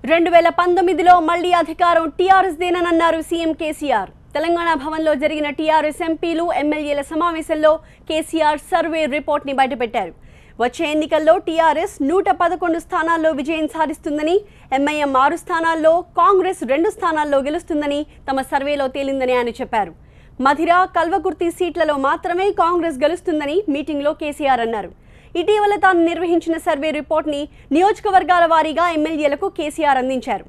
2019లో మళ్లీ అధికారం TRS దేనన్నారు CM KCR. Telangana భవన్లో జరిగిన టీఆర్ఎస్ ఎంపీలు ఎమ్మెల్యేల సమావేశంలో కేసీఆర్ సర్వే రిపోర్ట్ ని బయటపెట్టారు. వచ్చే ఎన్నికల్లో టీఆర్ఎస్ 111 స్థానాల్లో విజయం సాధిస్తుందని, ఎంఐఎం 6 స్థానాల్లో, కాంగ్రెస్ 2 స్థానాల్లో గెలుస్తుందని తమ సర్వేలో తేలిందని ఆయన చెప్పారు. మధిర, కల్వకుర్తి సీట్లలో మాత్రమే కాంగ్రెస్ గెలుస్తుందని మీటింగ్లో కేసీఆర్ అన్నారు. ఇటీవల తాను నిర్వహించిన సర్వే రిపోర్ట్ని నియోజకవర్గాల వారీగా ఎమ్మెల్యేలకు కేసీఆర్ అందించారు.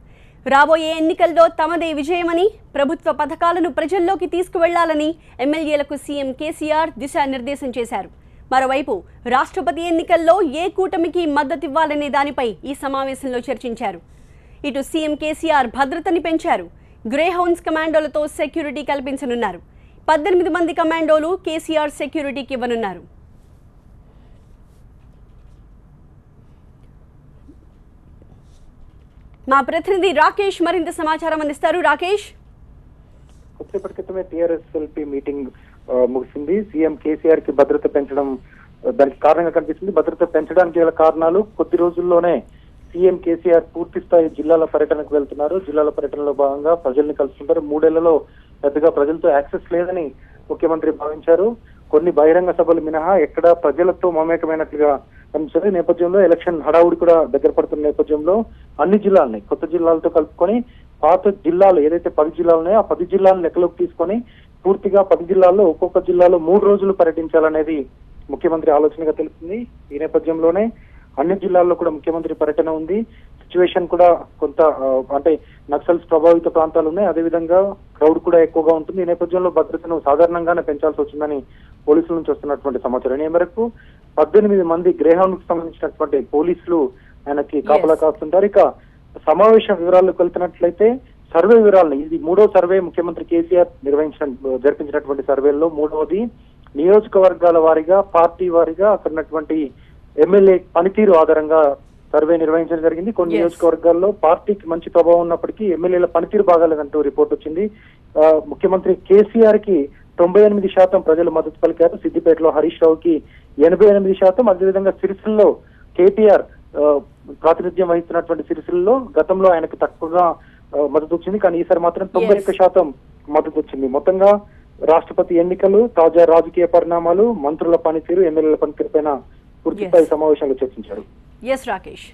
రాబోయే ఎన్నికల్లో తమదే విజయమని, ప్రభుత్వ పథకాలను ప్రజల్లోకి తీసుకువెళ్లాలని ఎమ్మెల్యేలకు సీఎం కేసీఆర్ దిశానిర్దేశం చేశారు. మరోవైపు రాష్ట్రపతి ఎన్నికల్లో ఏ కూటమికి మద్దతివ్వాలనే దానిపై ఈ సమావేశంలో చర్చించారు. ఇటు సీఎం కేసీఆర్ భద్రతని పెంచారు. గ్రే హౌన్స్ కమాండోలతో సెక్యూరిటీ కల్పించనున్నారు. 18 మంది కమాండోలు కేసీఆర్ సెక్యూరిటీకి ఇవ్వనున్నారు. మా ప్రతినిధి రాకేష్ మరింత సమాచారం అందిస్తారు. రాకేష్, కొద్దిసేపటి క్రితమే టీఆర్ఎస్ఎల్పీ మీటింగ్ ముగిసింది. సీఎం కేసీఆర్ కి భద్రత పెంచడం దానికి కారణంగా కనిపిస్తుంది. భద్రత పెంచడానికి గల కారణాలు, కొద్ది రోజుల్లోనే సీఎం కేసీఆర్ పూర్తి స్థాయి జిల్లాల పర్యటనకు వెళ్తున్నారు. జిల్లాల పర్యటనలో భాగంగా ప్రజల్ని కలుస్తుంటారు. 3 ఏళ్లలో పెద్దగా ప్రజలతో యాక్సెస్ లేదని ముఖ్యమంత్రి భావించారు. కొన్ని బహిరంగ సభలు మినహా ఎక్కడ ప్రజలతో మమేకమైనట్లుగా కనిపిస్తుంది. నేపథ్యంలో ఎలక్షన్ హడావుడి కూడా దగ్గర పడుతున్న నేపథ్యంలో అన్ని జిల్లాలని కొత్త జిల్లాలతో కలుపుకొని పాత జిల్లాలు ఏదైతే 10 జిల్లాలు ఉన్నాయో ఆ 10 జిల్లాలను లెక్కలోకి తీసుకొని పూర్తిగా 10 జిల్లాల్లో ఒక్కొక్క జిల్లాలో 3 రోజులు పర్యటించాలనేది ముఖ్యమంత్రి ఆలోచనగా తెలుస్తుంది. ఈ నేపథ్యంలోనే అన్ని జిల్లాల్లో కూడా ముఖ్యమంత్రి పర్యటన ఉంది. సిచ్యువేషన్ కూడా కొంత అంటే నక్సల్స్ ప్రభావిత ప్రాంతాలు ఉన్నాయి. అదేవిధంగా క్రౌడ్ కూడా ఎక్కువగా ఉంటుంది. ఈ నేపథ్యంలో భద్రతను సాధారణంగానే పెంచాల్సి వచ్చిందని పోలీసుల నుంచి వస్తున్నటువంటి సమాచారం. ఈ మేరకు 18 మంది గ్రేహౌండ్ కు సంబంధించినటువంటి పోలీసులు ఆయనకి కాపలా కాస్తుంటారు. ఇక సమావేశ వివరాల్లోకి వెళ్తున్నట్లయితే సర్వే వివరాలను, ఇది 3వ సర్వే ముఖ్యమంత్రి కేసీఆర్ జరిపించినటువంటి సర్వేల్లో 3వది. నియోజకవర్గాల వారీగా, పార్టీ వారీగా అక్కడ ఉన్నటువంటి ఎమ్మెల్యే పనితీరు ఆధారంగా సర్వే నిర్వహించడం జరిగింది. కొన్ని నియోజకవర్గాల్లో పార్టీకి మంచి ప్రభావం ఉన్నప్పటికీ ఎమ్మెల్యేల పనితీరు బాగాలేదంటూ రిపోర్ట్ వచ్చింది. ముఖ్యమంత్రి కేసీఆర్ కి 98% ప్రజలు మద్దతు పలికారు. సిద్దిపేటలో హరీష్ రావుకి 88%, అదేవిధంగా సిరిసిల్లలో కేటీఆర్ ప్రాతినిధ్యం వహిస్తున్నటువంటి సిరిసిల్లలో గతంలో ఆయనకు తక్కువగా మద్దతు వచ్చింది. కానీ ఈసారి మాత్రం 91% మద్దతు వచ్చింది. మొత్తంగా రాష్ట్రపతి ఎన్నికలు, తాజా రాజకీయ పరిణామాలు, మంత్రుల పనితీరు, ఎమ్మెల్యేల పనితీరు పైన పూర్తిస్థాయి సమావేశంలో చర్చించారు. ఎస్ రాకేష్.